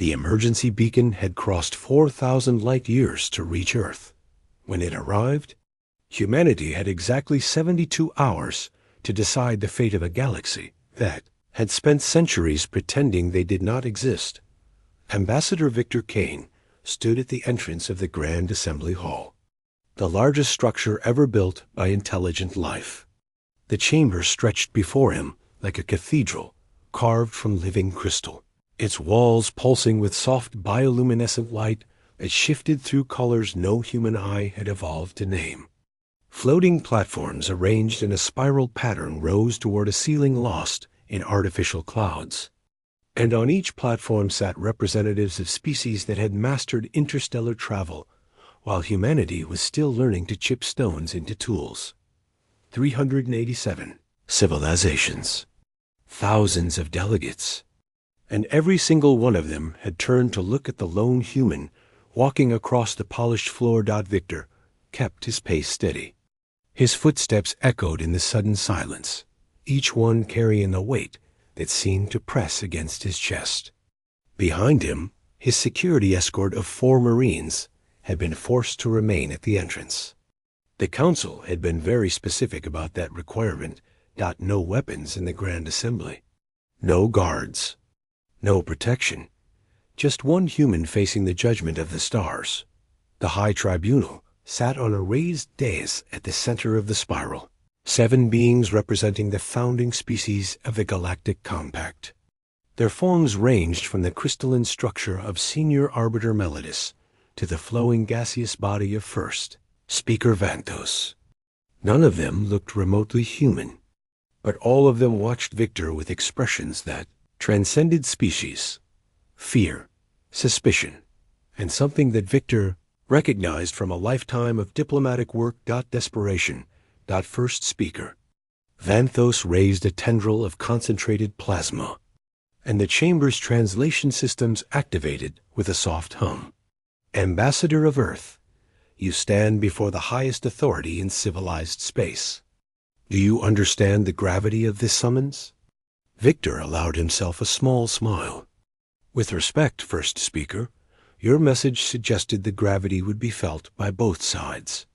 The emergency beacon had crossed 4,000 light-years to reach Earth. When it arrived, humanity had exactly 72 hours to decide the fate of a galaxy that had spent centuries pretending they did not exist. Ambassador Victor Kane stood at the entrance of the Grand Assembly Hall, the largest structure ever built by intelligent life. The chamber stretched before him like a cathedral carved from living crystal, its walls pulsing with soft bioluminescent light that shifted through colors no human eye had evolved to name. Floating platforms arranged in a spiral pattern rose toward a ceiling lost in artificial clouds, and on each platform sat representatives of species that had mastered interstellar travel while humanity was still learning to chip stones into tools. 387 civilizations, thousands of delegates, and every single one of them had turned to look at the lone human walking across the polished floor. Victor kept his pace steady. His footsteps echoed in the sudden silence, each one carrying a weight that seemed to press against his chest. Behind him, his security escort of 4 Marines had been forced to remain at the entrance. The Council had been very specific about that requirement. No weapons in the Grand Assembly. No guards. No protection. Just one human facing the judgment of the stars. The High Tribunal sat on a raised dais at the center of the spiral, 7 beings representing the founding species of the Galactic Compact. Their forms ranged from the crystalline structure of Senior Arbiter Melodus to the flowing gaseous body of First Speaker Vanthos. None of them looked remotely human, but all of them watched Victor with expressions that transcended species: fear, suspicion, and something that Victor recognized from a lifetime of diplomatic work. Desperation. First Speaker Vanthos raised a tendril of concentrated plasma, and the chamber's translation systems activated with a soft hum. Ambassador of Earth, you stand before the highest authority in civilized space. Do you understand the gravity of this summons? Victor allowed himself a small smile. With respect, First Speaker, your message suggested the gravity would be felt by both sides.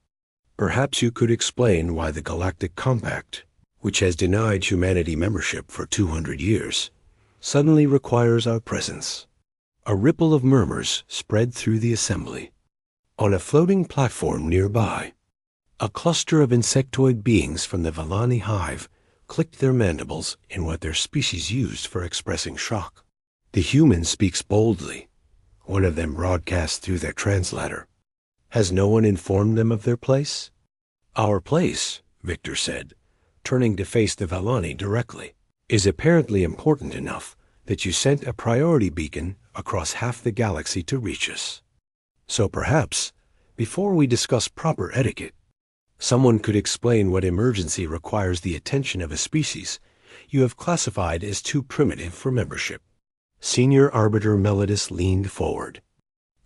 Perhaps you could explain why the Galactic Compact, which has denied humanity membership for 200 years, suddenly requires our presence. A ripple of murmurs spread through the assembly. On a floating platform nearby, a cluster of insectoid beings from the Valani hive clicked their mandibles in what their species used for expressing shock. The human speaks boldly, one of them broadcast through their translator. Has no one informed them of their place? Our place, Victor said, turning to face the Valani directly, is apparently important enough that you sent a priority beacon across half the galaxy to reach us. So perhaps, before we discuss proper etiquette, someone could explain what emergency requires the attention of a species you have classified as too primitive for membership. Senior Arbiter Melodus leaned forward,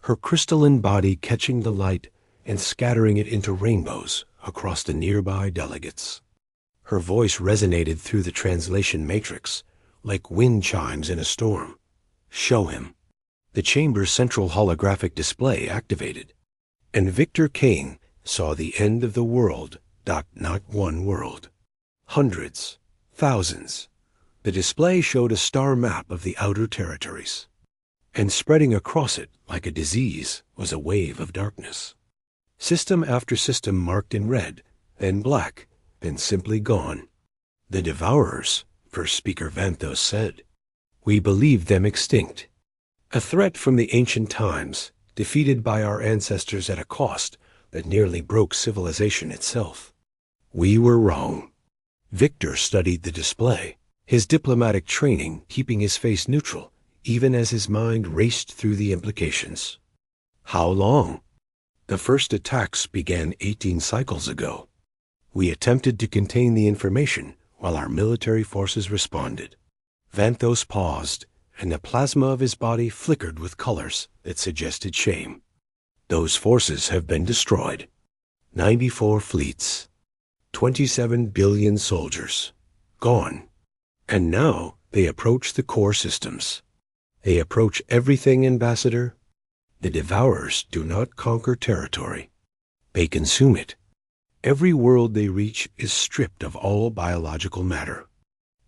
her crystalline body catching the light and scattering it into rainbows across the nearby delegates. Her voice resonated through the translation matrix like wind chimes in a storm. Show him. The chamber's central holographic display activated, and Victor Kane saw the end of the world. Not one world. Hundreds, thousands. The display showed a star map of the outer territories, and spreading across it like a disease was a wave of darkness. System after system marked in red, then black, then simply gone. The Devourers, First Speaker Vanthos said. We believed them extinct. A threat from the ancient times, defeated by our ancestors at a cost that nearly broke civilization itself. We were wrong. Victor studied the display, his diplomatic training keeping his face neutral, even as his mind raced through the implications. How long? The first attacks began 18 cycles ago. We attempted to contain the information while our military forces responded. Vanthos paused, and the plasma of his body flickered with colors that suggested shame. Those forces have been destroyed. 94 fleets. 27 billion soldiers. Gone. And now they approach the core systems. They approach everything, Ambassador. The Devourers do not conquer territory. They consume it. Every world they reach is stripped of all biological matter.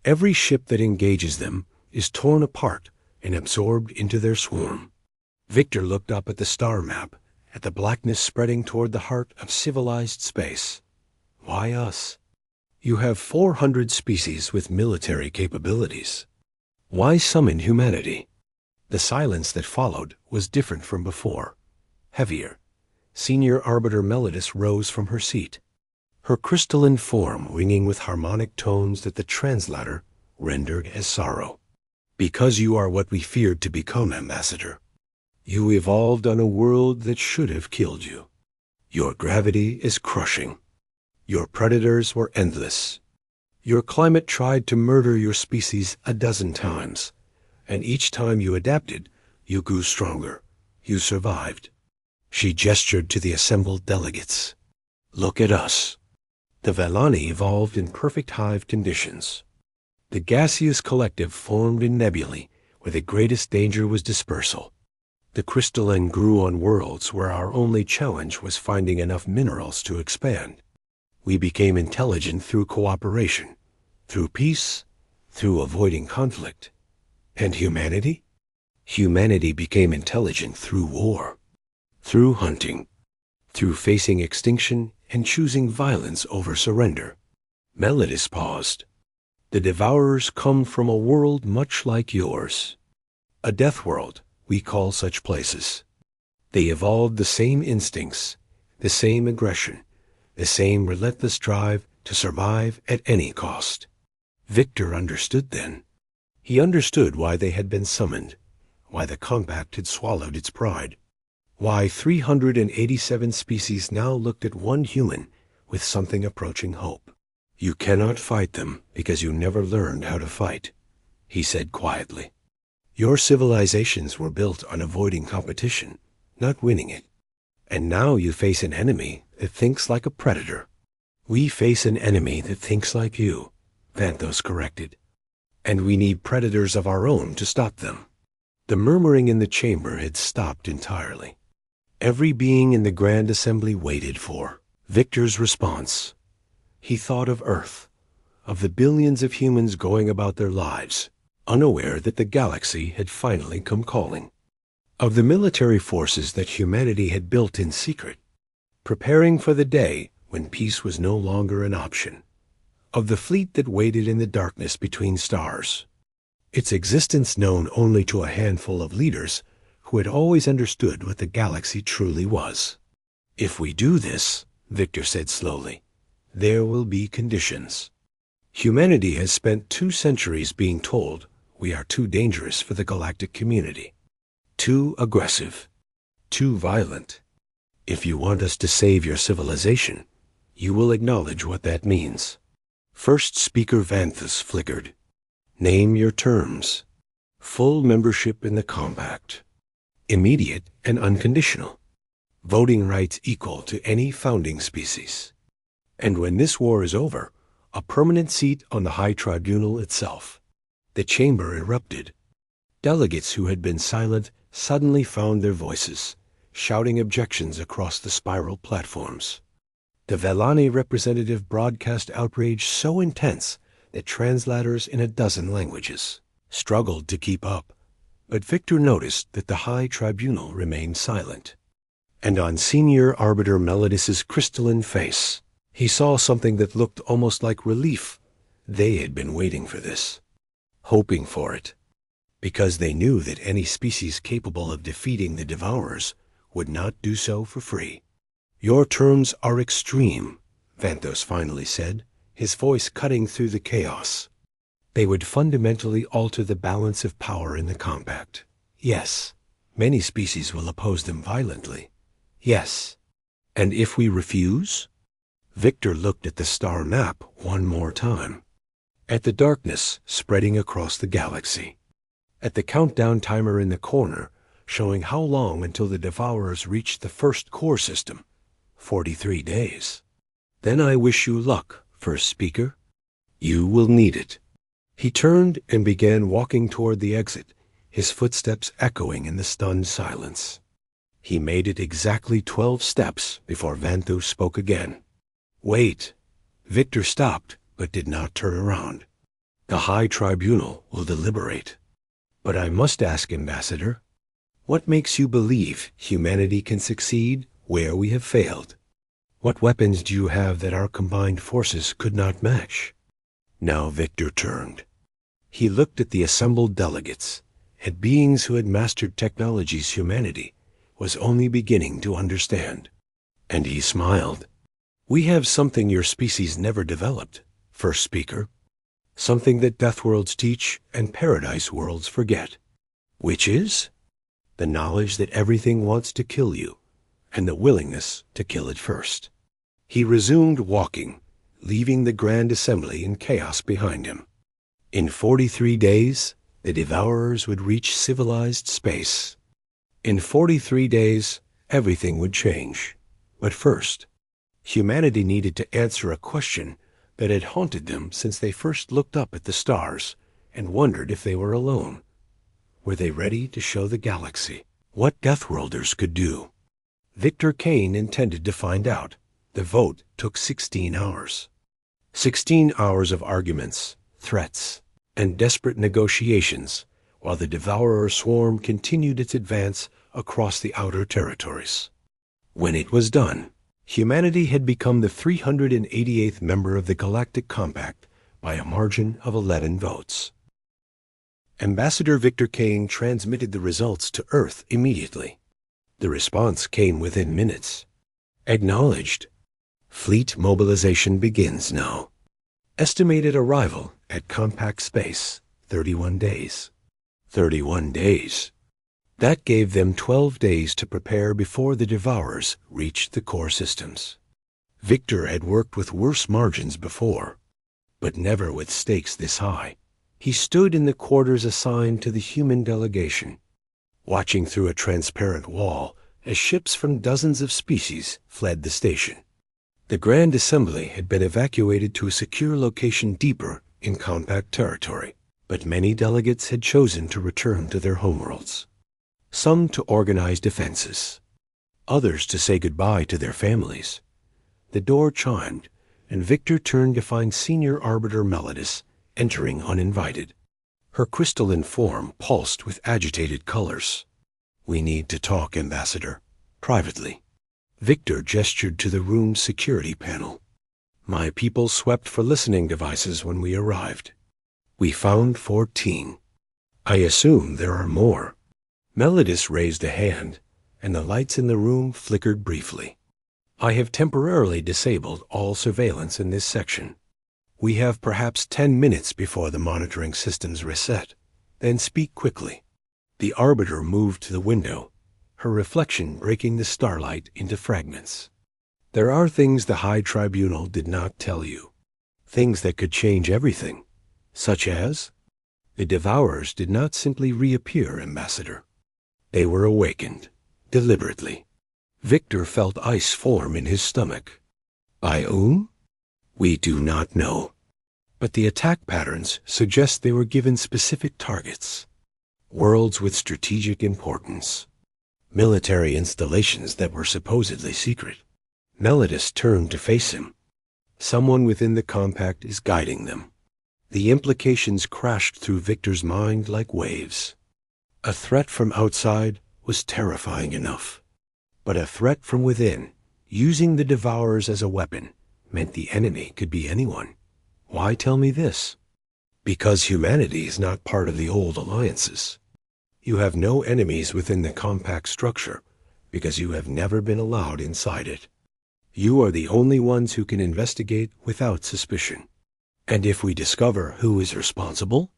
Every ship that engages them is torn apart and absorbed into their swarm. Victor looked up at the star map, at the blackness spreading toward the heart of civilized space. Why us? You have 400 species with military capabilities. Why summon humanity? The silence that followed was different from before, heavier. Senior Arbiter Melodis rose from her seat, her crystalline form ringing with harmonic tones that the translator rendered as sorrow. Because you are what we feared to become, Ambassador. You evolved on a world that should have killed you. Your gravity is crushing. Your predators were endless. Your climate tried to murder your species a dozen times, and each time you adapted, you grew stronger. You survived. She gestured to the assembled delegates. Look at us. The Vallani evolved in perfect hive conditions. The gaseous collective formed in nebulae where the greatest danger was dispersal. The crystalline grew on worlds where our only challenge was finding enough minerals to expand. We became intelligent through cooperation, through peace, through avoiding conflict. And humanity? Humanity became intelligent through war, through hunting, through facing extinction and choosing violence over surrender. Melodis paused. The Devourers come from a world much like yours. A death world, we call such places. They evolved the same instincts, the same aggression, the same relentless drive to survive at any cost. Victor understood then. He understood why they had been summoned, why the compact had swallowed its pride, why 387 species now looked at one human with something approaching hope. You cannot fight them because you never learned how to fight, he said quietly. Your civilizations were built on avoiding competition, not winning it. And now you face an enemy that thinks like a predator. We face an enemy that thinks like you, Vanthos corrected. And we need predators of our own to stop them. The murmuring in the chamber had stopped entirely. Every being in the Grand Assembly waited for Victor's response. He thought of Earth, of the billions of humans going about their lives, unaware that the galaxy had finally come calling, of the military forces that humanity had built in secret, preparing for the day when peace was no longer an option, of the fleet that waited in the darkness between stars, its existence known only to a handful of leaders who had always understood what the galaxy truly was. If we do this, Victor said slowly, there will be conditions. Humanity has spent 2 centuries being told we are too dangerous for the galactic community, too aggressive, too violent. If you want us to save your civilization, you will acknowledge what that means. First Speaker Vanthus flickered. Name your terms. Full membership in the compact. Immediate and unconditional. Voting rights equal to any founding species. And when this war is over, a permanent seat on the High Tribunal itself. The chamber erupted. Delegates who had been silent suddenly found their voices, shouting objections across the spiral platforms. The Vallani representative broadcast outrage so intense that translators in a dozen languages struggled to keep up. But Victor noticed that the High Tribunal remained silent. And on Senior Arbiter Melodis's crystalline face, he saw something that looked almost like relief. They had been waiting for this, hoping for it, because they knew that any species capable of defeating the Devourers would not do so for free. Your terms are extreme, Vanthos finally said, his voice cutting through the chaos. They would fundamentally alter the balance of power in the compact. Yes, many species will oppose them violently. Yes. And if we refuse? Victor looked at the star map one more time. At the darkness spreading across the galaxy. At the countdown timer in the corner, showing how long until the Devourers reached the first core system. 43 days. Then I wish you luck, First Speaker. You will need it. He turned and began walking toward the exit, his footsteps echoing in the stunned silence. He made it exactly 12 steps before Vanthus spoke again. "Wait." Victor stopped, but did not turn around. "The High Tribunal will deliberate. But I must ask, Ambassador, what makes you believe humanity can succeed where we have failed? What weapons do you have that our combined forces could not match?" Now Victor turned. He looked at the assembled delegates, at beings who had mastered technologies humanity was only beginning to understand. And he smiled. "We have something your species never developed, first speaker. Something that Deathworlds teach and Paradise worlds forget. Which is? The knowledge that everything wants to kill you, and the willingness to kill it first." He resumed walking, leaving the Grand Assembly in chaos behind him. In 43 days, the Devourers would reach civilized space. In 43 days, everything would change. But first, humanity needed to answer a question that had haunted them since they first looked up at the stars and wondered if they were alone. Were they ready to show the galaxy what Deathworlders could do? Victor Kane intended to find out. The vote took 16 hours. 16 hours of arguments, threats, and desperate negotiations while the Devourer swarm continued its advance across the outer territories. When it was done, humanity had become the 388th member of the Galactic Compact by a margin of 11 votes. Ambassador Victor Kane transmitted the results to Earth immediately. The response came within minutes. Acknowledged. Fleet mobilization begins now. Estimated arrival at compact space, 31 days. 31 days. That gave them 12 days to prepare before the Devourers reached the core systems. Victor had worked with worse margins before, but never with stakes this high. He stood in the quarters assigned to the human delegation, watching through a transparent wall as ships from dozens of species fled the station. The Grand Assembly had been evacuated to a secure location deeper in compact territory, but many delegates had chosen to return to their homeworlds. Some to organize defenses, others to say goodbye to their families. The door chimed, and Victor turned to find Senior Arbiter Melodis entering uninvited. Her crystalline form pulsed with agitated colors. "We need to talk, Ambassador, privately." Victor gestured to the room's security panel. "My people swept for listening devices when we arrived. We found 14. I assume there are more." Melodis raised a hand, and the lights in the room flickered briefly. "I have temporarily disabled all surveillance in this section. We have perhaps 10 minutes before the monitoring systems reset. Then speak quickly." The Arbiter moved to the window, her reflection breaking the starlight into fragments. "There are things the High Tribunal did not tell you. Things that could change everything. Such as? The Devourers did not simply reappear, Ambassador. They were awakened, deliberately." Victor felt ice form in his stomach. "By whom? We do not know. But the attack patterns suggest they were given specific targets. Worlds with strategic importance. Military installations that were supposedly secret." Melodis turned to face him. "Someone within the compact is guiding them." The implications crashed through Victor's mind like waves. A threat from outside was terrifying enough, but a threat from within, using the Devourers as a weapon, meant the enemy could be anyone. Why tell me this? Because humanity is not part of the old alliances. You have no enemies within the compact structure because you have never been allowed inside it. You are the only ones who can investigate without suspicion. And if we discover who is responsible?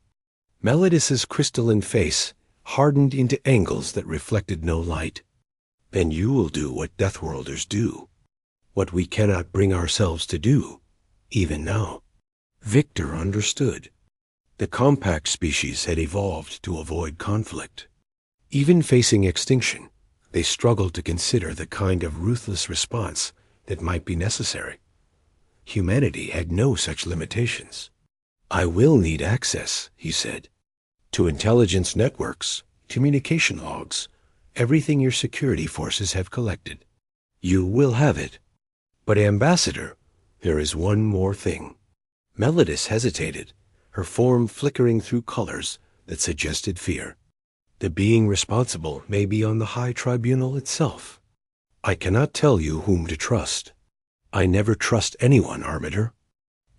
Melodis's crystalline face hardened into angles that reflected no light. Then you will do what Deathworlders do, what we cannot bring ourselves to do, even now. Victor understood. The compact species had evolved to avoid conflict. Even facing extinction, they struggled to consider the kind of ruthless response that might be necessary. Humanity had no such limitations. "I will need access," he said. to intelligence networks, communication logs, everything your security forces have collected. You will have it. But Ambassador, there is one more thing. Melodis hesitated, her form flickering through colors that suggested fear. The being responsible may be on the High Tribunal itself. I cannot tell you whom to trust. I never trust anyone, Arbiter.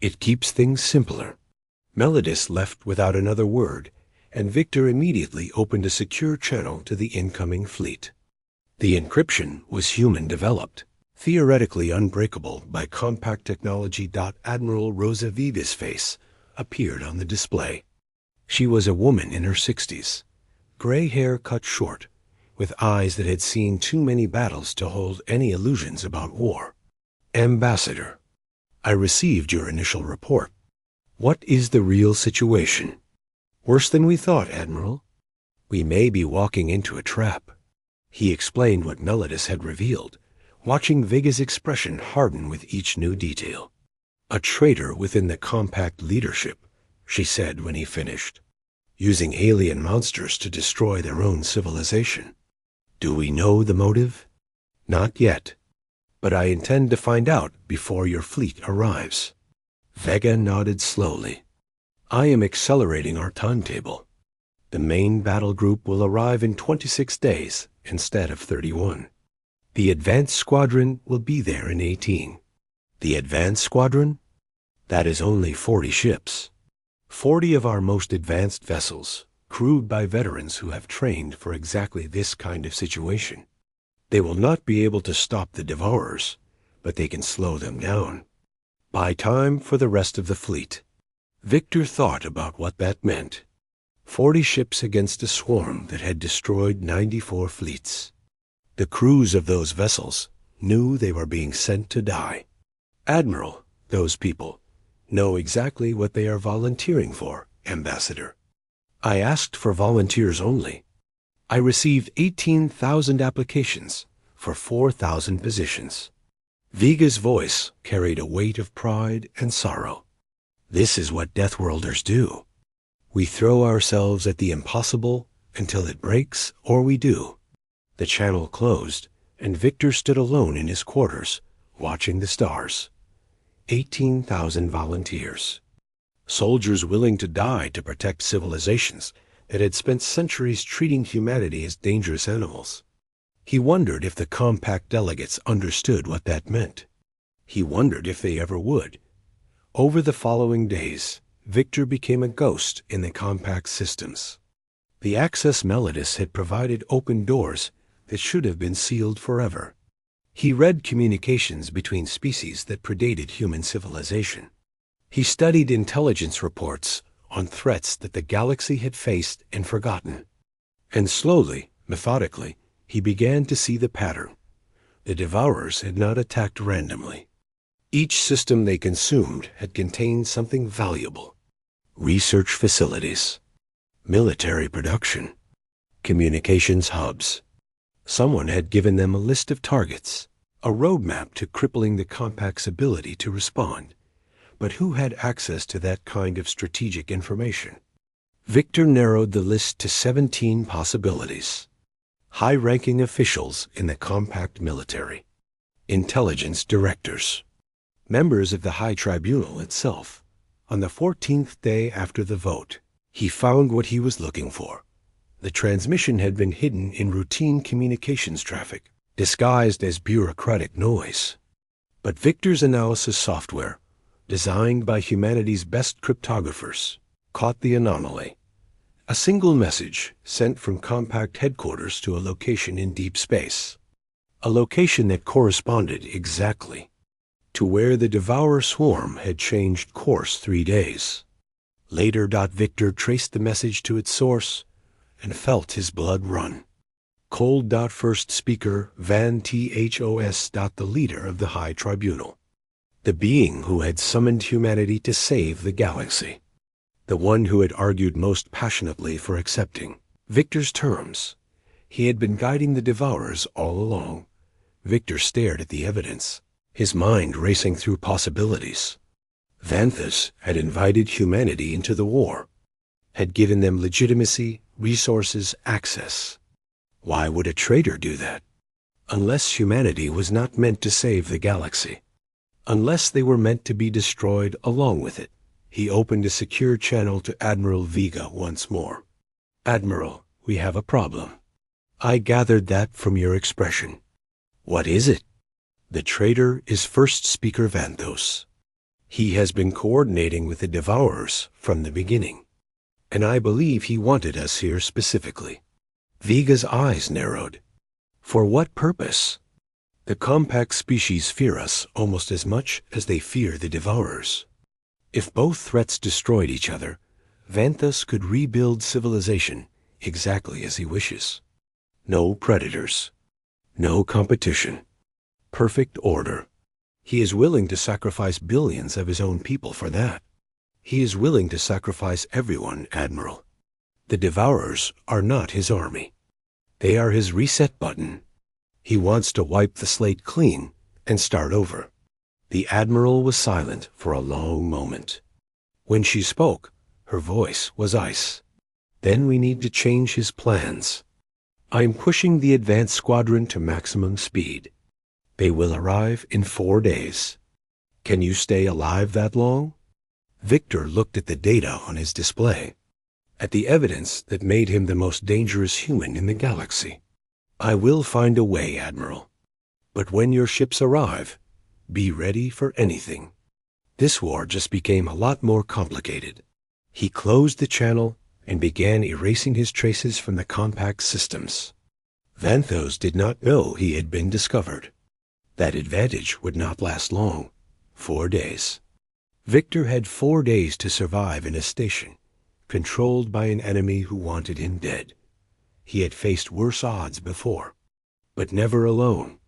It keeps things simpler. Melodis left without another word, and Victor immediately opened a secure channel to the incoming fleet. The encryption was human-developed, theoretically unbreakable by compact technology. Admiral Rosa Viva's face appeared on the display. She was a woman in her 60s, gray hair cut short, with eyes that had seen too many battles to hold any illusions about war. Ambassador, I received your initial report. What is the real situation? Worse than we thought, Admiral. We may be walking into a trap. He explained what Melodis had revealed, watching Viga's expression harden with each new detail. A traitor within the compact leadership, she said when he finished, using alien monsters to destroy their own civilization. Do we know the motive? Not yet, but I intend to find out before your fleet arrives. Vega nodded slowly. I am accelerating our timetable. The main battle group will arrive in 26 days instead of 31. The advanced squadron will be there in 18. The advanced squadron? That is only 40 ships. 40 of our most advanced vessels, crewed by veterans who have trained for exactly this kind of situation. They will not be able to stop the Devourers, but they can slow them down. Buy time for the rest of the fleet. Victor thought about what that meant. 40 ships against a swarm that had destroyed 94 fleets. The crews of those vessels knew they were being sent to die. Admiral, those people know exactly what they are volunteering for, Ambassador. I asked for volunteers only. I received 18,000 applications for 4,000 positions. Viga's voice carried a weight of pride and sorrow. This is what Deathworlders do. We throw ourselves at the impossible until it breaks, or we do. The channel closed, and Victor stood alone in his quarters, watching the stars. 18,000 volunteers. Soldiers willing to die to protect civilizations that had spent centuries treating humanity as dangerous animals. He wondered if the compact delegates understood what that meant. He wondered if they ever would. Over the following days, Victor became a ghost in the compact systems. The access Melodis had provided opened doors that should have been sealed forever. He read communications between species that predated human civilization. He studied intelligence reports on threats that the galaxy had faced and forgotten. And slowly, methodically, he began to see the pattern. The Devourers had not attacked randomly. Each system they consumed had contained something valuable. Research facilities, military production, communications hubs. Someone had given them a list of targets, a roadmap to crippling the compact's ability to respond. But who had access to that kind of strategic information? Victor narrowed the list to 17 possibilities. High-ranking officials in the compact military, intelligence directors, members of the High Tribunal itself. On the 14th day after the vote, he found what he was looking for. The transmission had been hidden in routine communications traffic, disguised as bureaucratic noise. But Victor's analysis software, designed by humanity's best cryptographers, caught the anomaly. A single message sent from compact headquarters to a location in deep space. A location that corresponded exactly to where the Devourer swarm had changed course 3 days. Later, Victor traced the message to its source and felt his blood run. Cold. First speaker Van Thos. The leader of the High Tribunal. The being who had summoned humanity to save the galaxy. The one who had argued most passionately for accepting Victor's terms. He had been guiding the Devourers all along. Victor stared at the evidence, his mind racing through possibilities. Vanthus had invited humanity into the war. had given them legitimacy, resources, access. Why would a traitor do that? Unless humanity was not meant to save the galaxy. Unless they were meant to be destroyed along with it. He opened a secure channel to Admiral Vega once more. "Admiral, we have a problem. I gathered that from your expression." "What is it?" "The traitor is First Speaker Vanthos. He has been coordinating with the Devourers from the beginning. And I believe he wanted us here specifically." Vega's eyes narrowed. "For what purpose?" "The compact species fear us almost as much as they fear the Devourers. If both threats destroyed each other, Vanthos could rebuild civilization exactly as he wishes. No predators. No competition. Perfect order. He is willing to sacrifice billions of his own people for that. He is willing to sacrifice everyone, Admiral. The Devourers are not his army. They are his reset button. He wants to wipe the slate clean and start over." The Admiral was silent for a long moment. When she spoke, her voice was ice. "Then we need to change his plans. I'm pushing the advance squadron to maximum speed. They will arrive in 4 days. Can you stay alive that long?" Victor looked at the data on his display, at the evidence that made him the most dangerous human in the galaxy. "I will find a way, Admiral. But when your ships arrive, be ready for anything." This war just became a lot more complicated. He closed the channel and began erasing his traces from the compact systems. Vanthos did not know he had been discovered. That advantage would not last long. 4 days. Victor had 4 days to survive in a station, controlled by an enemy who wanted him dead. He had faced worse odds before, but never alone,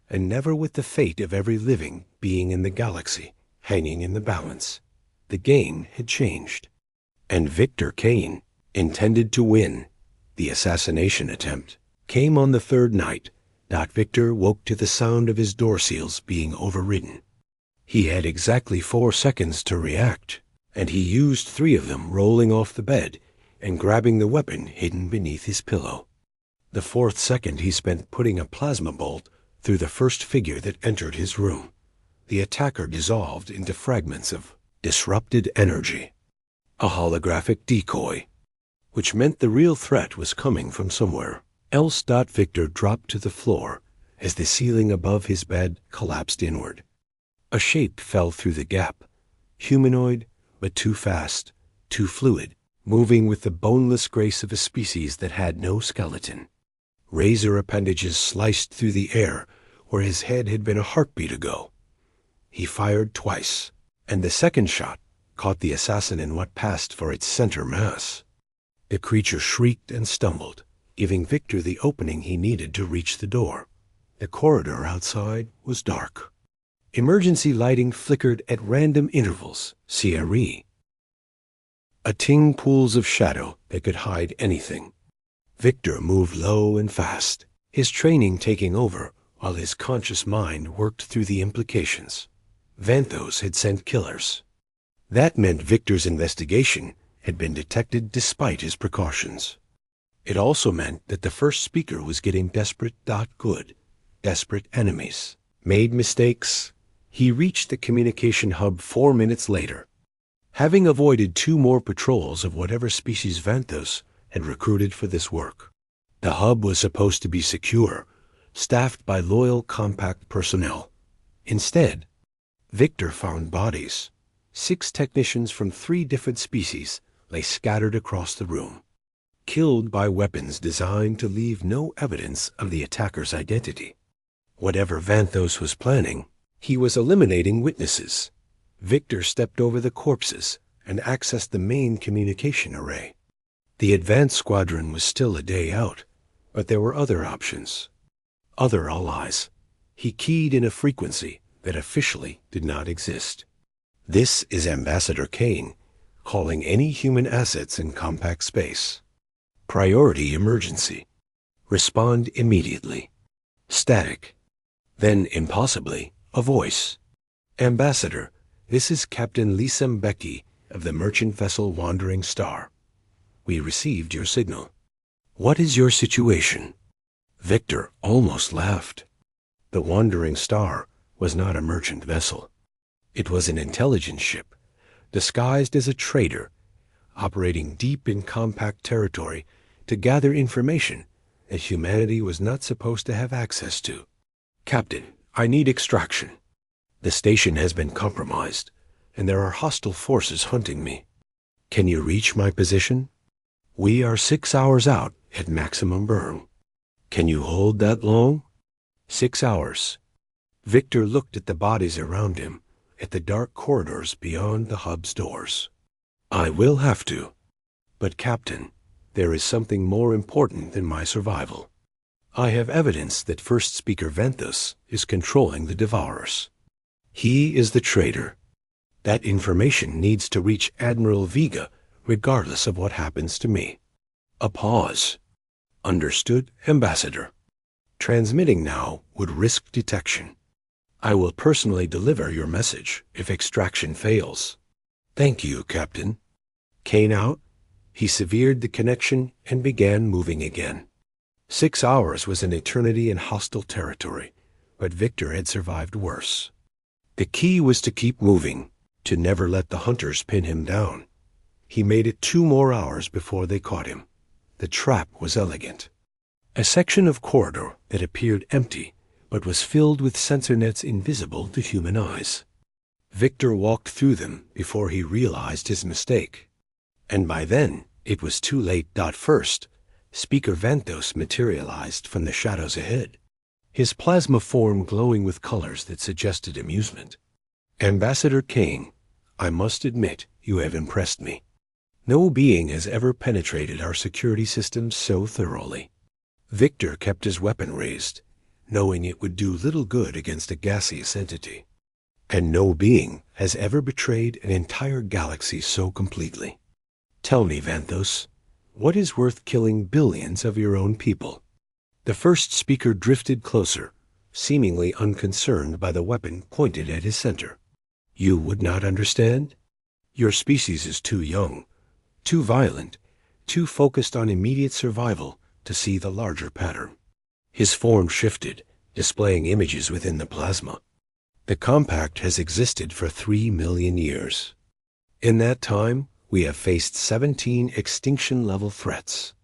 and never with the fate of every living being in the galaxy hanging in the balance. The game had changed. And Victor Kane intended to win. The assassination attempt came on the 3rd night. Victor woke to the sound of his door seals being overridden. He had exactly 4 seconds to react, and he used 3 of them rolling off the bed and grabbing the weapon hidden beneath his pillow. The 4th second he spent putting a plasma bolt through the first figure that entered his room. The attacker dissolved into fragments of disrupted energy. A holographic decoy, which meant the real threat was coming from somewhere else. Victor dropped to the floor as the ceiling above his bed collapsed inward. A shape fell through the gap, humanoid, but too fast, too fluid, moving with the boneless grace of a species that had no skeleton. Razor appendages sliced through the air where his head had been a heartbeat ago. He fired twice, and the second shot caught the assassin in what passed for its center mass. The creature shrieked and stumbled, giving Victor the opening he needed to reach the door. The corridor outside was dark. Emergency lighting flickered at random intervals. CRE. Pools of shadow that could hide anything. Victor moved low and fast, his training taking over while his conscious mind worked through the implications. Vanthos had sent killers. That meant Victor's investigation had been detected despite his precautions. It also meant that the first speaker was getting desperate. Good. Desperate enemies. Made mistakes. He reached the communication hub 4 minutes later, having avoided 2 more patrols of whatever species Vanthos had recruited for this work. The hub was supposed to be secure, staffed by loyal compact personnel. Instead, Victor found bodies. 6 technicians from 3 different species lay scattered across the room, killed by weapons designed to leave no evidence of the attacker's identity. Whatever Vanthos was planning, he was eliminating witnesses. Victor stepped over the corpses and accessed the main communication array. The advance squadron was still a day out, but there were other options. Other allies. He keyed in a frequency that officially did not exist. "This is Ambassador Kane, calling any human assets in compact space. Priority emergency. Respond immediately." Static. Then, impossibly, a voice. "Ambassador, this is Captain Lisa Mbeki of the merchant vessel Wandering Star. We received your signal. What is your situation? Victor almost laughed. The Wandering Star was not a merchant vessel. It was an intelligence ship, disguised as a trader, operating deep in compact territory to gather information that humanity was not supposed to have access to. Captain, I need extraction. The station has been compromised, and there are hostile forces hunting me. Can you reach my position? We are 6 hours out at maximum burn. Can you hold that long? 6 hours. Victor looked at the bodies around him, at the dark corridors beyond the hub's doors. I will have to. But Captain, there is something more important than my survival. I have evidence that First Speaker Ventus is controlling the Devourers. He is the traitor. That information needs to reach Admiral Vega regardless of what happens to me. A pause. Understood, Ambassador. Transmitting now would risk detection. I will personally deliver your message if extraction fails. Thank you, Captain. Kane out. He severed the connection and began moving again. 6 hours was an eternity in hostile territory, but Victor had survived worse. The key was to keep moving, to never let the hunters pin him down. He made it 2 more hours before they caught him. The trap was elegant. A section of corridor that appeared empty, but was filled with sensor nets invisible to human eyes. Victor walked through them before he realized his mistake. And by then, it was too late. First, Speaker Ventos materialized from the shadows ahead, his plasma form glowing with colors that suggested amusement. Ambassador Kane, I must admit you have impressed me. No being has ever penetrated our security systems so thoroughly. Victor kept his weapon raised, knowing it would do little good against a gaseous entity. And no being has ever betrayed an entire galaxy so completely. Tell me, Vanthos, what is worth killing billions of your own people? The first speaker drifted closer, seemingly unconcerned by the weapon pointed at his center. You would not understand? Your species is too young, too violent, too focused on immediate survival to see the larger pattern. His form shifted, displaying images within the plasma. The compact has existed for 3 million years. In that time, we have faced 17 extinction-level threats.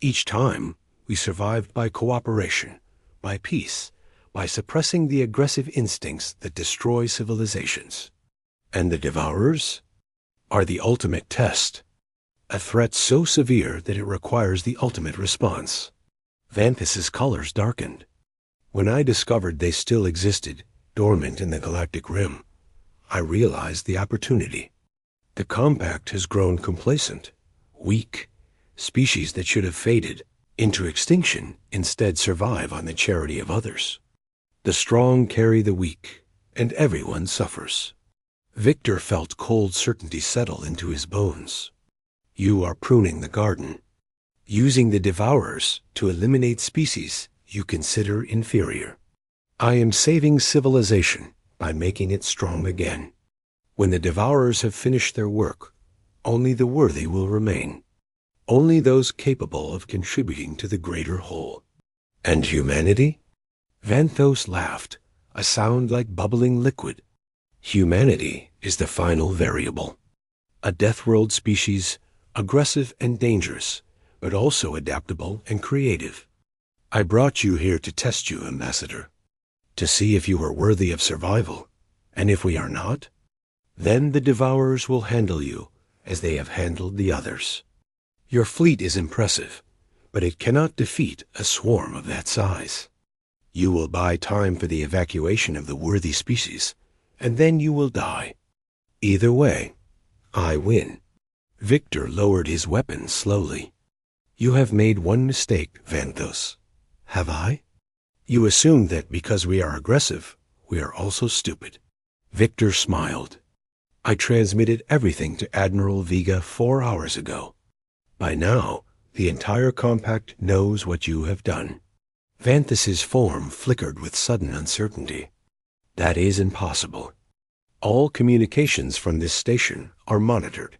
Each time, we survived by cooperation, by peace, by suppressing the aggressive instincts that destroy civilizations. And the Devourers are the ultimate test, a threat so severe that it requires the ultimate response. Vanthus's colors darkened. When I discovered they still existed, dormant in the galactic rim, I realized the opportunity. The compact has grown complacent, weak. Species that should have faded into extinction instead survive on the charity of others. The strong carry the weak, and everyone suffers. Victor felt cold certainty settle into his bones. You are pruning the garden, using the Devourers to eliminate species you consider inferior. I am saving civilization by making it strong again. When the Devourers have finished their work, only the worthy will remain. Only those capable of contributing to the greater whole. And humanity? Vanthos laughed, a sound like bubbling liquid. Humanity is the final variable. A Deathworld species, aggressive and dangerous, but also adaptable and creative. I brought you here to test you, Ambassador, to see if you are worthy of survival, and if we are not, then the Devourers will handle you as they have handled the others. Your fleet is impressive, but it cannot defeat a swarm of that size. You will buy time for the evacuation of the worthy species, and then you will die. Either way, I win. Victor lowered his weapon slowly. You have made one mistake, Vanthos. Have I? You assumed that because we are aggressive, we are also stupid. Victor smiled. I transmitted everything to Admiral Vega 4 hours ago. By now, the entire compact knows what you have done. Vanthus's form flickered with sudden uncertainty. That is impossible. All communications from this station are monitored.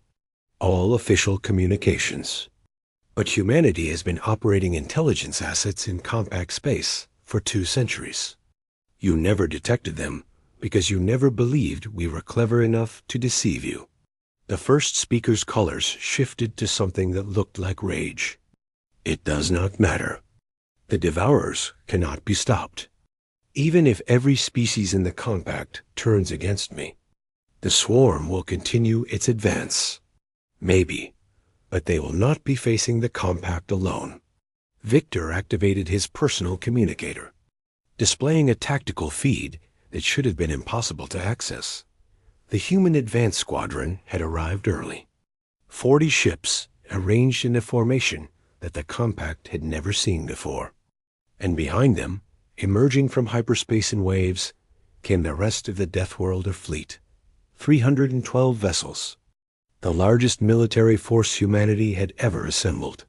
All official communications. But humanity has been operating intelligence assets in compact space for 2 centuries. You never detected them because you never believed we were clever enough to deceive you. The first speaker's colors shifted to something that looked like rage. It does not matter. The devourers cannot be stopped. Even if every species in the compact turns against me, the swarm will continue its advance. Maybe, but they will not be facing the compact alone. Victor activated his personal communicator, displaying a tactical feed that should have been impossible to access. The human advance squadron had arrived early. 40 ships arranged in a formation that the compact had never seen before. And behind them, emerging from hyperspace in waves, came the rest of the Deathworlder fleet. 312 vessels, the largest military force humanity had ever assembled.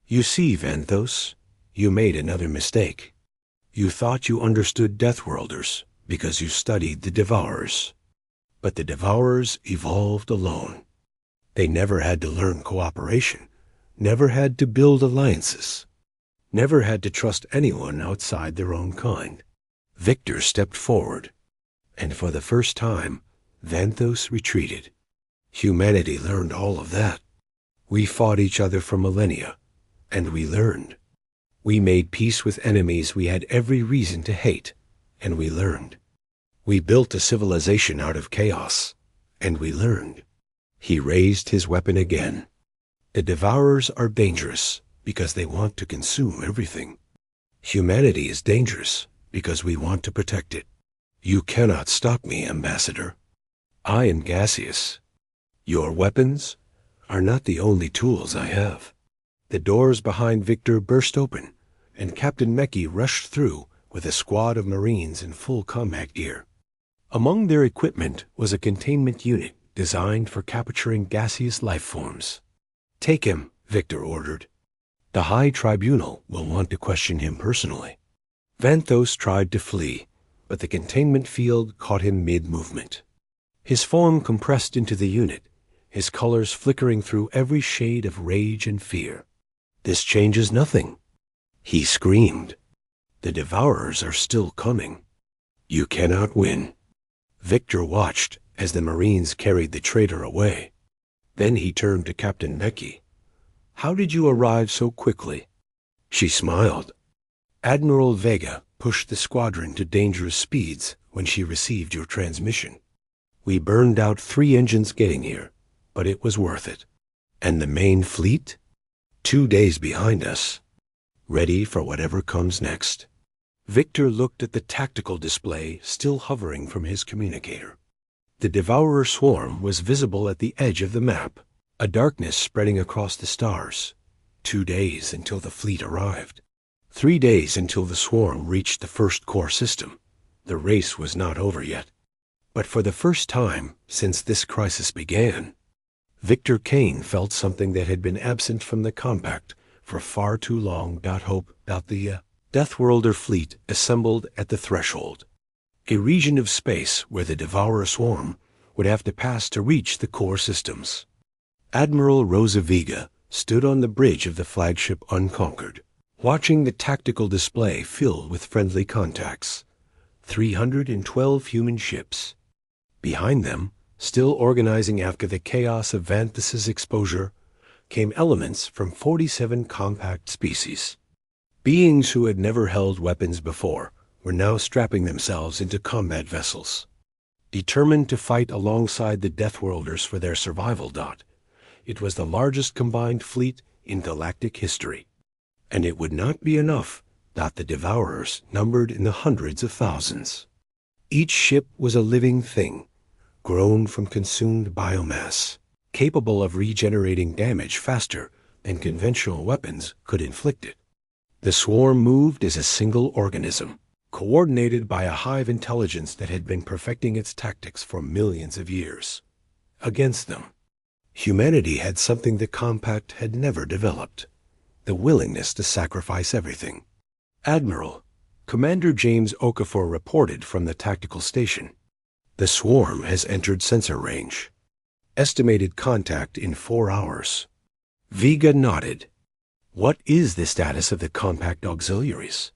You see, Vanthos, you made another mistake. You thought you understood Deathworlders because you studied the Devourers. But the Devourers evolved alone. They never had to learn cooperation, never had to build alliances, never had to trust anyone outside their own kind. Victor stepped forward, and for the first time, Vanthos retreated. Humanity learned all of that. We fought each other for millennia, and we learned. We made peace with enemies we had every reason to hate, and we learned. We built a civilization out of chaos, and we learned. He raised his weapon again. The Devourers are dangerous because they want to consume everything. Humanity is dangerous because we want to protect it. You cannot stop me, Ambassador. I am gaseous. Your weapons are not the only tools I have. The doors behind Victor burst open, and Captain Mekki rushed through with a squad of Marines in full combat gear. Among their equipment was a containment unit designed for capturing gaseous life forms. Take him, Victor ordered. The High Tribunal will want to question him personally. Vanthos tried to flee, but the containment field caught him mid-movement. His form compressed into the unit, his colors flickering through every shade of rage and fear. This changes nothing. He screamed. The Devourers are still coming. You cannot win. Victor watched as the Marines carried the traitor away. Then he turned to Captain Mekki. How did you arrive so quickly? She smiled. Admiral Vega pushed the squadron to dangerous speeds when she received your transmission. We burned out 3 engines getting here, but it was worth it. And the main fleet? 2 days behind us, ready for whatever comes next. Victor looked at the tactical display still hovering from his communicator. The Devourer swarm was visible at the edge of the map, a darkness spreading across the stars. 2 days until the fleet arrived. 3 days until the swarm reached the first core system. The race was not over yet. But for the first time since this crisis began, Victor Kane felt something that had been absent from the compact for far too long. Hope about the Deathworlder fleet assembled at the threshold, a region of space where the Devourer swarm would have to pass to reach the core systems. Admiral Rosa Vega stood on the bridge of the flagship Unconquered, watching the tactical display fill with friendly contacts. 312 human ships. Behind them, still organizing after the chaos of Vanthos's exposure, came elements from 47 compact species. Beings who had never held weapons before were now strapping themselves into combat vessels, determined to fight alongside the Deathworlders for their survival. It was the largest combined fleet in galactic history, and it would not be enough. The Devourers numbered in the hundreds of thousands. Each ship was a living thing, grown from consumed biomass, capable of regenerating damage faster than conventional weapons could inflict it. The swarm moved as a single organism, coordinated by a hive intelligence that had been perfecting its tactics for millions of years. Against them, humanity had something the compact had never developed: the willingness to sacrifice everything. Admiral, Commander James Okafor reported from the tactical station. The swarm has entered sensor range. Estimated contact in 4 hours. Vega nodded. What is the status of the compact auxiliaries?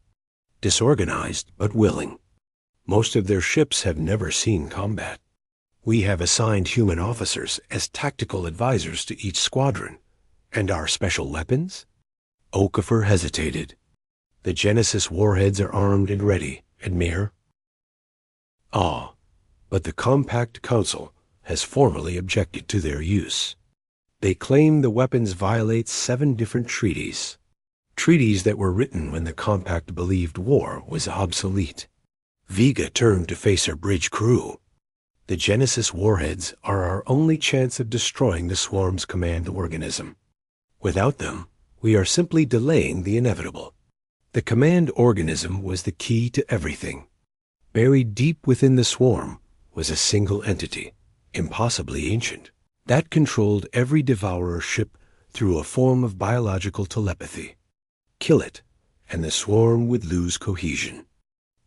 Disorganized but willing. Most of their ships have never seen combat. We have assigned human officers as tactical advisors to each squadron. And our special weapons? Okafor hesitated. The Genesis warheads are armed and ready, Admir. Ah, but the Compact Council has formally objected to their use. They claim the weapons violate 7 different treaties. Treaties that were written when the Compact believed war was obsolete. Vega turned to face her bridge crew. The Genesis warheads are our only chance of destroying the swarm's command organism. Without them, we are simply delaying the inevitable. The command organism was the key to everything. Buried deep within the swarm was a single entity, impossibly ancient, that controlled every devourer ship through a form of biological telepathy. Kill it, and the swarm would lose cohesion.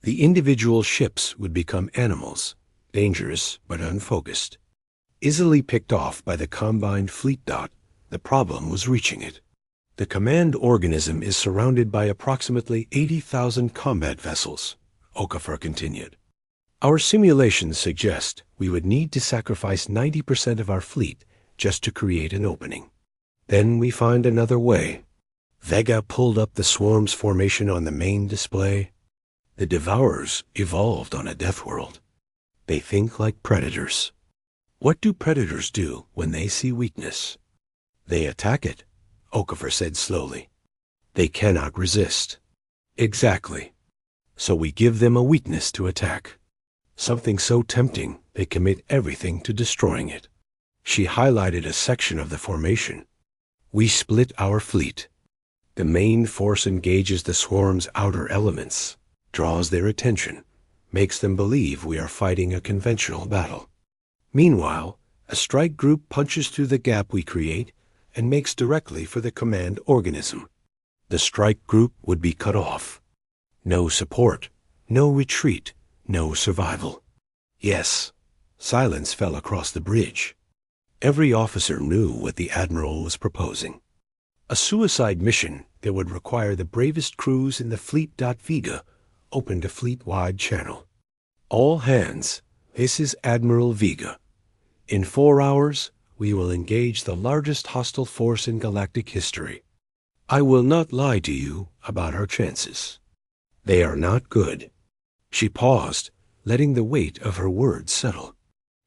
The individual ships would become animals, dangerous but unfocused. Easily picked off by the combined fleet dot, the problem was reaching it. The command organism is surrounded by approximately 80,000 combat vessels, Okafor continued. Our simulations suggest we would need to sacrifice 90% of our fleet just to create an opening. Then we find another way. Vega pulled up the swarm's formation on the main display. The Devourers evolved on a death world. They think like predators. What do predators do when they see weakness? They attack it, Okafor said slowly. They cannot resist. Exactly. So we give them a weakness to attack. Something so tempting they commit everything to destroying it. She highlighted a section of the formation. We split our fleet. The main force engages the swarm's outer elements, draws their attention, makes them believe we are fighting a conventional battle. Meanwhile, a strike group punches through the gap we create and makes directly for the command organism. The strike group would be cut off. No support, no retreat, no survival. Yes, silence fell across the bridge. Every officer knew what the Admiral was proposing. A suicide mission that would require the bravest crews in the Fleet. Vega opened a fleet-wide channel. All hands, this is Admiral Vega. In 4 hours, we will engage the largest hostile force in galactic history. I will not lie to you about our chances. They are not good. She paused, letting the weight of her words settle.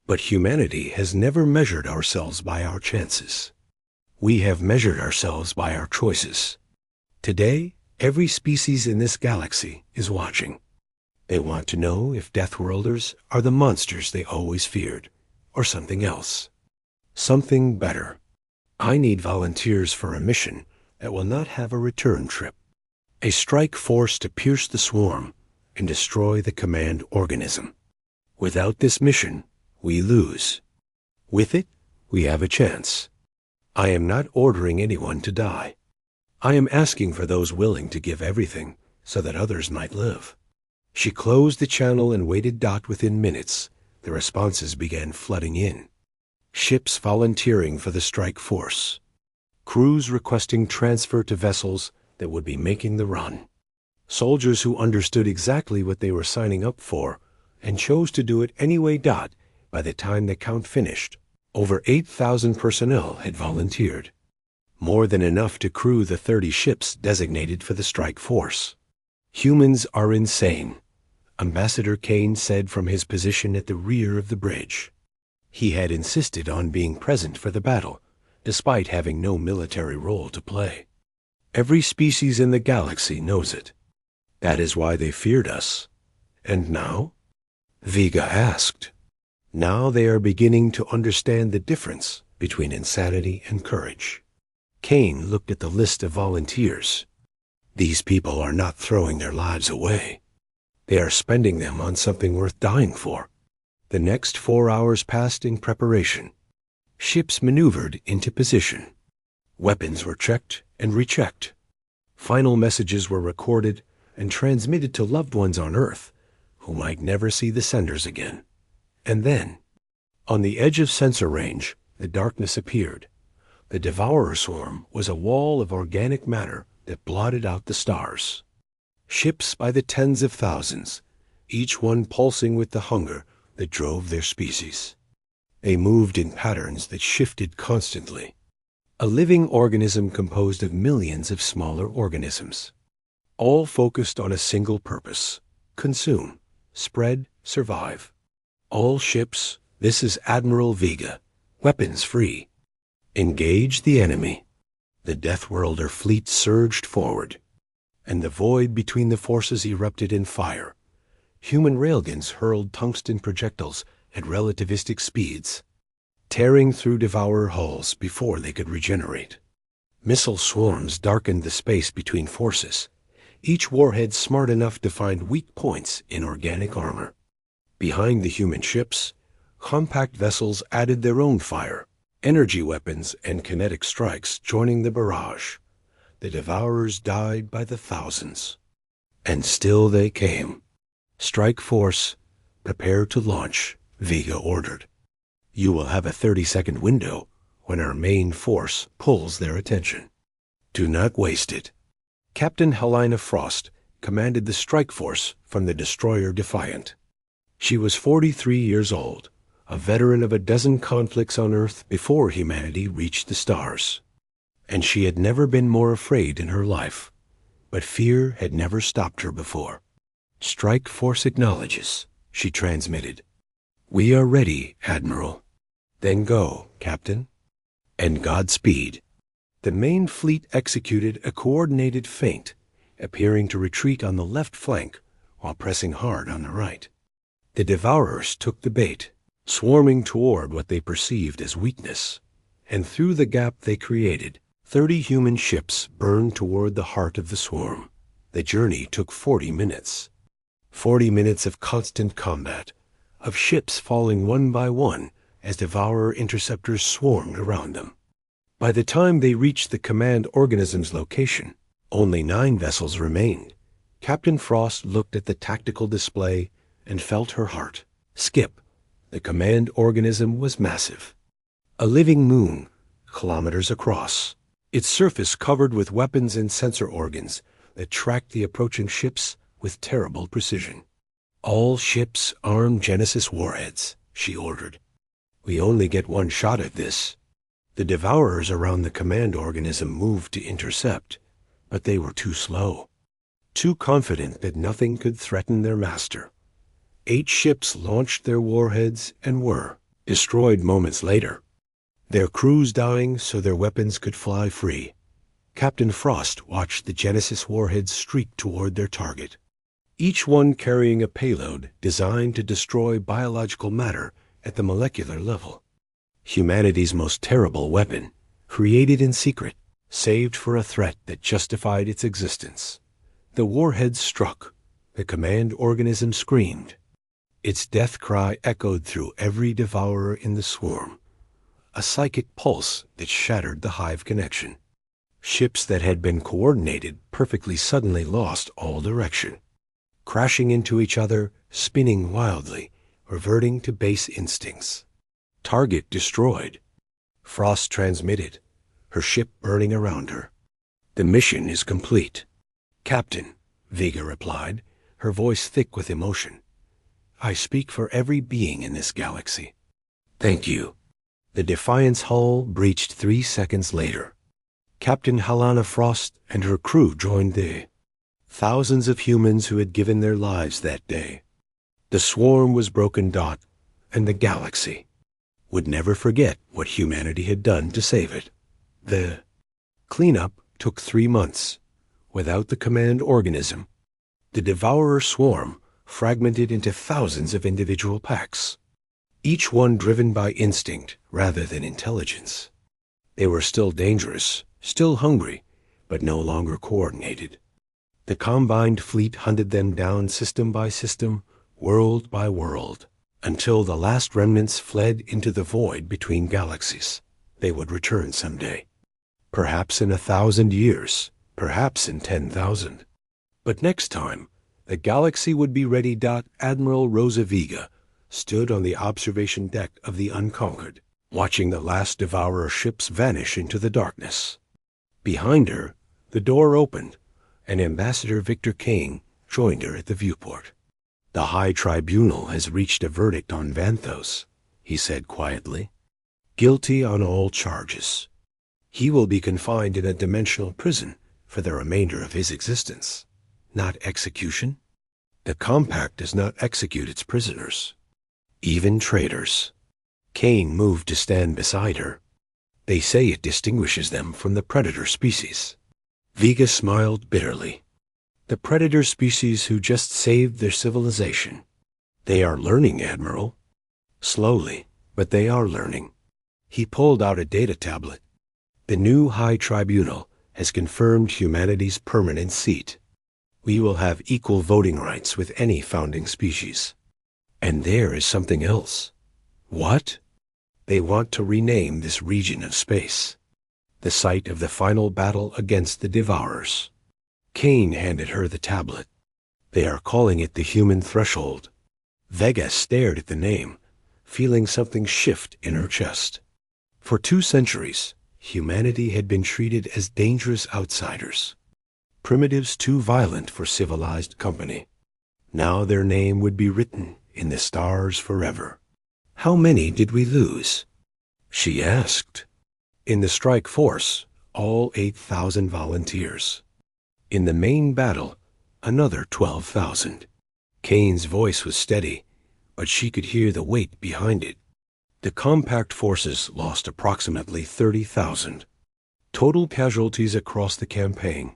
But humanity has never measured ourselves by our chances. We have measured ourselves by our choices. Today, every species in this galaxy is watching. They want to know if Deathworlders are the monsters they always feared, or something else. Something better. I need volunteers for a mission that will not have a return trip. A strike force to pierce the swarm and destroy the command organism. Without this mission, we lose. With it, we have a chance. I am not ordering anyone to die. I am asking for those willing to give everything so that others might live. She closed the channel and waited. Within minutes, the responses began flooding in. Ships volunteering for the strike force. Crews requesting transfer to vessels that would be making the run. Soldiers who understood exactly what they were signing up for and chose to do it anyway. By the time the count finished, over 8,000 personnel had volunteered. More than enough to crew the 30 ships designated for the strike force. Humans are insane, Ambassador Kane said from his position at the rear of the bridge. He had insisted on being present for the battle, despite having no military role to play. Every species in the galaxy knows it. That is why they feared us. And now? Vega asked. Now they are beginning to understand the difference between insanity and courage. Kane looked at the list of volunteers. These people are not throwing their lives away. They are spending them on something worth dying for. The next 4 hours passed in preparation. Ships maneuvered into position. Weapons were checked and rechecked. Final messages were recorded and transmitted to loved ones on Earth who might never see the senders again. And then, on the edge of sensor range, the darkness appeared. The Devourer swarm was a wall of organic matter that blotted out the stars. Ships by the tens of thousands, each one pulsing with the hunger that drove their species. They moved in patterns that shifted constantly. A living organism composed of millions of smaller organisms, all focused on a single purpose: consume, spread, survive. All ships, this is Admiral Vega, weapons free. Engage the enemy. The Deathworlder fleet surged forward, and the void between the forces erupted in fire. Human railguns hurled tungsten projectiles at relativistic speeds, tearing through Devourer hulls before they could regenerate. Missile swarms darkened the space between forces, each warhead smart enough to find weak points in organic armor. Behind the human ships, compact vessels added their own fire, energy weapons and kinetic strikes joining the barrage. The Devourers died by the thousands. And still they came. Strike force, prepare to launch, Vega ordered. You will have a 30-second window when our main force pulls their attention. Do not waste it. Captain Helena Frost commanded the strike force from the destroyer Defiant. She was 43 years old, a veteran of a dozen conflicts on Earth before humanity reached the stars. And she had never been more afraid in her life, but fear had never stopped her before. Strike force acknowledges, she transmitted. We are ready, Admiral. Then go, Captain. And Godspeed. The main fleet executed a coordinated feint, appearing to retreat on the left flank while pressing hard on the right. The Devourers took the bait, swarming toward what they perceived as weakness, and through the gap they created, 30 human ships burned toward the heart of the swarm. The journey took 40 minutes. 40 minutes of constant combat, of ships falling one by one as Devourer interceptors swarmed around them. By the time they reached the command organism's location, only 9 vessels remained. Captain Frost looked at the tactical display and felt her heart skip. The command organism was massive. A living moon, kilometers across, its surface covered with weapons and sensor organs that tracked the approaching ships with terrible precision. All ships arm Genesis warheads, she ordered. We only get one shot at this. The Devourers around the command organism moved to intercept, but they were too slow, too confident that nothing could threaten their master. 8 ships launched their warheads and were destroyed moments later, their crews dying so their weapons could fly free. Captain Frost watched the Genesis warheads streak toward their target, each one carrying a payload designed to destroy biological matter at the molecular level. Humanity's most terrible weapon, created in secret, saved for a threat that justified its existence. The warheads struck. The command organism screamed. Its death cry echoed through every devourer in the swarm, a psychic pulse that shattered the hive connection. Ships that had been coordinated perfectly suddenly lost all direction, crashing into each other, spinning wildly, reverting to base instincts. Target destroyed. Frost transmitted, her ship burning around her. The mission is complete. Captain, Vega replied, her voice thick with emotion. I speak for every being in this galaxy. Thank you. The Defiant's hull breached 3 seconds later. Captain Helena Frost and her crew joined the thousands of humans who had given their lives that day. The swarm was broken dot, and the galaxy would never forget what humanity had done to save it. The cleanup took 3 months. Without the command organism, the Devourer swarm fragmented into thousands of individual packs, each one driven by instinct rather than intelligence. They were still dangerous, still hungry, but no longer coordinated. The combined fleet hunted them down system by system, world by world, until the last remnants fled into the void between galaxies. They would return someday. Perhaps in 1,000 years, perhaps in 10,000. But next time, the galaxy would be ready. Admiral Rosa Vega stood on the observation deck of the Unconquered, watching the last Devourer ships vanish into the darkness. Behind her, the door opened, and Ambassador Victor Kane joined her at the viewport. "The High Tribunal has reached a verdict on Vanthos," he said quietly. "Guilty on all charges. He will be confined in a dimensional prison for the remainder of his existence, not execution. The Compact does not execute its prisoners, even traitors." Kane moved to stand beside her. "They say it distinguishes them from the predator species." Vega smiled bitterly. "The predator species who just saved their civilization. They are learning, Admiral. Slowly, but they are learning." He pulled out a data tablet. "The new High Tribunal has confirmed humanity's permanent seat. We will have equal voting rights with any founding species. And there is something else." "What?" "They want to rename this region of space, the site of the final battle against the Devourers." Kane handed her the tablet. "They are calling it the Human Threshold." Vega stared at the name, feeling something shift in her chest. For 2 centuries, humanity had been treated as dangerous outsiders, primitives too violent for civilized company. Now their name would be written in the stars forever. "How many did we lose?" she asked. "In the strike force, all 8,000 volunteers. In the main battle, another 12,000. Kane's voice was steady, but she could hear the weight behind it. "The Compact forces lost approximately 30,000. Total casualties across the campaign,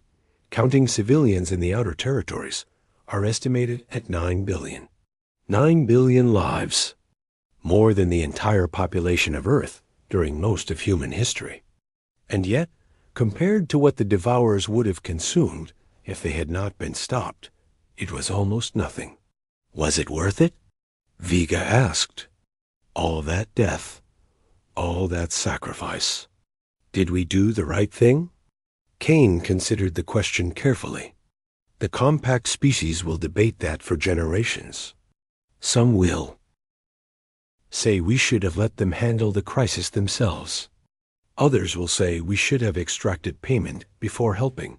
counting civilians in the outer territories, are estimated at 9 billion. 9 billion lives. More than the entire population of Earth during most of human history. And yet, compared to what the Devourers would have consumed if they had not been stopped, it was almost nothing." "Was it worth it?" Vega asked. "All that death, all that sacrifice. Did we do the right thing?" Kane considered the question carefully. "The Compact species will debate that for generations. Some will say we should have let them handle the crisis themselves. Others will say we should have extracted payment before helping.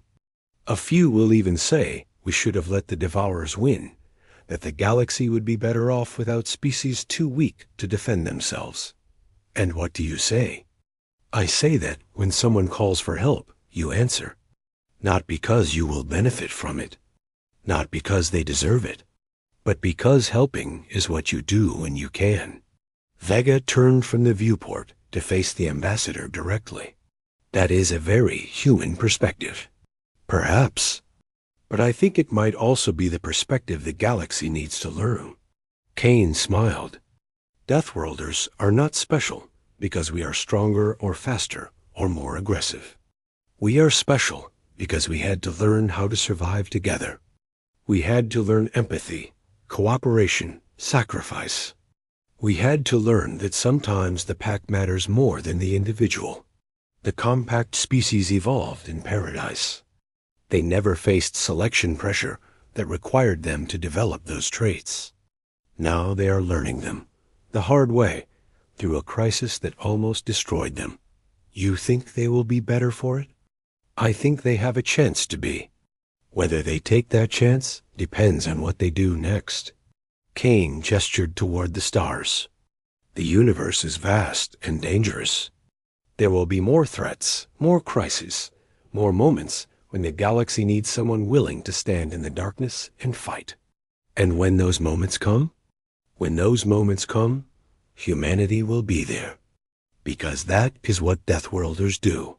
A few will even say we should have let the Devourers win, that the galaxy would be better off without species too weak to defend themselves. And what do you say?" "I say that when someone calls for help, you answer. Not because you will benefit from it, not because they deserve it, but because helping is what you do when you can." Vega turned from the viewport to face the ambassador directly. "That is a very human perspective." "Perhaps. But I think it might also be the perspective the galaxy needs to learn." Kane smiled. "Deathworlders are not special because we are stronger or faster or more aggressive. We are special because we had to learn how to survive together. We had to learn empathy, cooperation, sacrifice. We had to learn that sometimes the pack matters more than the individual. The Compact species evolved in paradise. They never faced selection pressure that required them to develop those traits. Now they are learning them, the hard way, through a crisis that almost destroyed them. You think they will be better for it? I think they have a chance to be. Whether they take that chance depends on what they do next." Kane gestured toward the stars. "The universe is vast and dangerous. There will be more threats, more crises, more moments when the galaxy needs someone willing to stand in the darkness and fight. And when those moments come, humanity will be there. Because that is what Deathworlders do."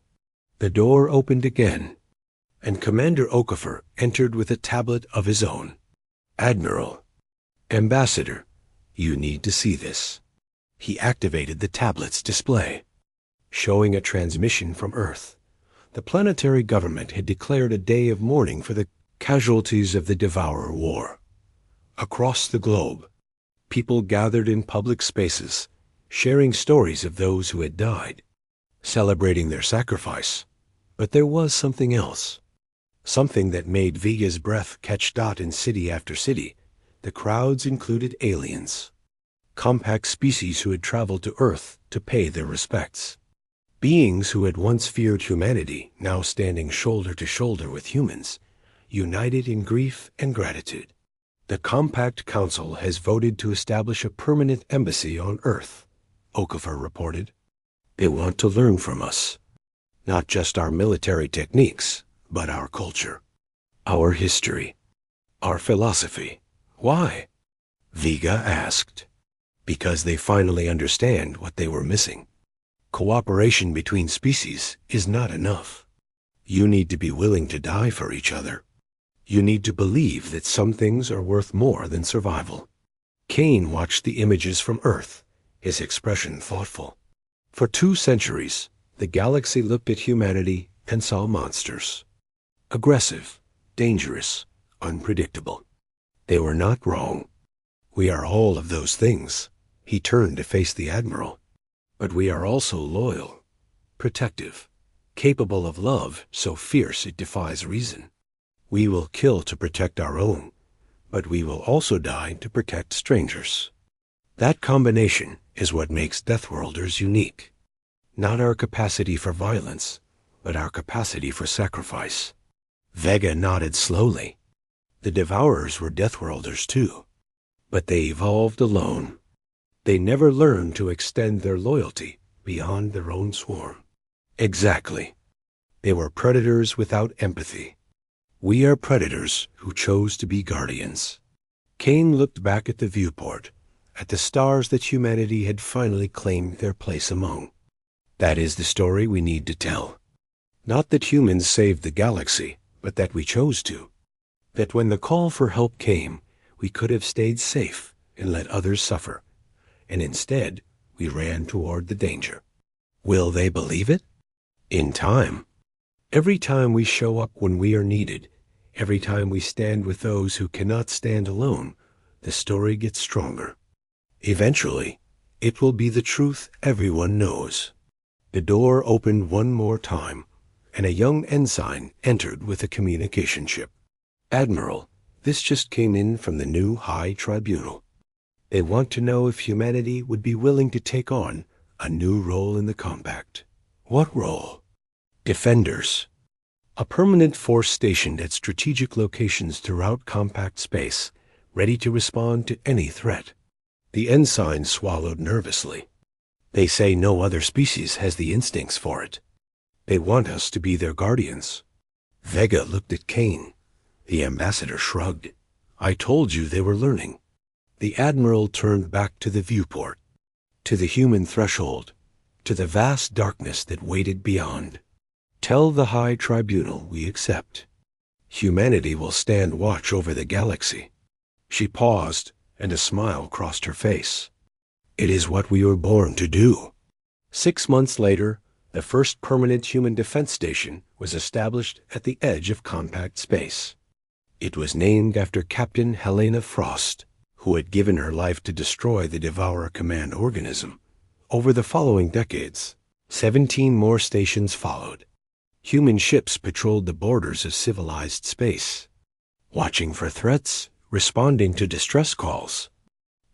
The door opened again, and Commander Okafor entered with a tablet of his own. "Admiral, Ambassador, you need to see this." He activated the tablet's display, showing a transmission from Earth. The planetary government had declared a day of mourning for the casualties of the Devourer War. Across the globe, people gathered in public spaces, sharing stories of those who had died, celebrating their sacrifice. But there was something else, something that made Vega's breath catch dot in city after city. The crowds included aliens. compact species who had traveled to Earth to pay their respects. Beings who had once feared humanity, now standing shoulder to shoulder with humans, united in grief and gratitude. The Compact Council has voted to establish a permanent embassy on Earth, Okafor reported. They want to learn from us, not just our military techniques, but our culture, our history, our philosophy. Why? Vega asked. Because they finally understand what they were missing. Cooperation between species is not enough. You need to be willing to die for each other. You need to believe that some things are worth more than survival. Kane watched the images from Earth, his expression thoughtful. For 2 centuries, the galaxy looked at humanity and saw monsters. Aggressive, dangerous, unpredictable. They were not wrong. We are all of those things. He turned to face the Admiral. But we are also loyal, protective, capable of love so fierce it defies reason. We will kill to protect our own, but we will also die to protect strangers. That combination is what makes Deathworlders unique. Not our capacity for violence, but our capacity for sacrifice. Vega nodded slowly. The Devourers were Deathworlders too, but they evolved alone. They never learned to extend their loyalty beyond their own swarm. Exactly. They were predators without empathy. We are predators who chose to be guardians. Kane looked back at the viewport, at the stars that humanity had finally claimed their place among. That is the story we need to tell. Not that humans saved the galaxy, but that we chose to. That when the call for help came, we could have stayed safe and let others suffer. And instead, we ran toward the danger. Will they believe it? In time. Every time we show up when we are needed, every time we stand with those who cannot stand alone, the story gets stronger. Eventually, it will be the truth everyone knows. The door opened one more time, and a young ensign entered with a communication ship. Admiral, this just came in from the new High Tribunal. They want to know if humanity would be willing to take on a new role in the Compact. What role? Defenders. A permanent force stationed at strategic locations throughout Compact space, ready to respond to any threat. The ensign swallowed nervously. They say no other species has the instincts for it. They want us to be their guardians. Vega looked at Kane. The ambassador shrugged. I told you they were learning. The Admiral turned back to the viewport, to the human threshold, to the vast darkness that waited beyond. Tell the High Tribunal we accept. Humanity will stand watch over the galaxy. She paused, and a smile crossed her face. It is what we were born to do. 6 months later, the first permanent human defense station was established at the edge of Compact space. It was named after Captain Helena Frost, who had given her life to destroy the Devourer command organism. Over the following decades, 17 more stations followed. Human ships patrolled the borders of civilized space, watching for threats, responding to distress calls,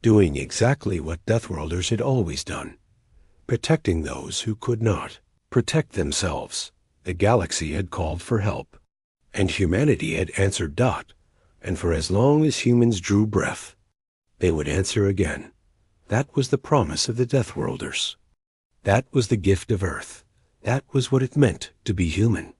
doing exactly what Deathworlders had always done, protecting those who could not protect themselves. The galaxy had called for help, and humanity had answered dot, and for as long as humans drew breath, they would answer again. That was the promise of the Deathworlders. That was the gift of Earth. That was what it meant to be human.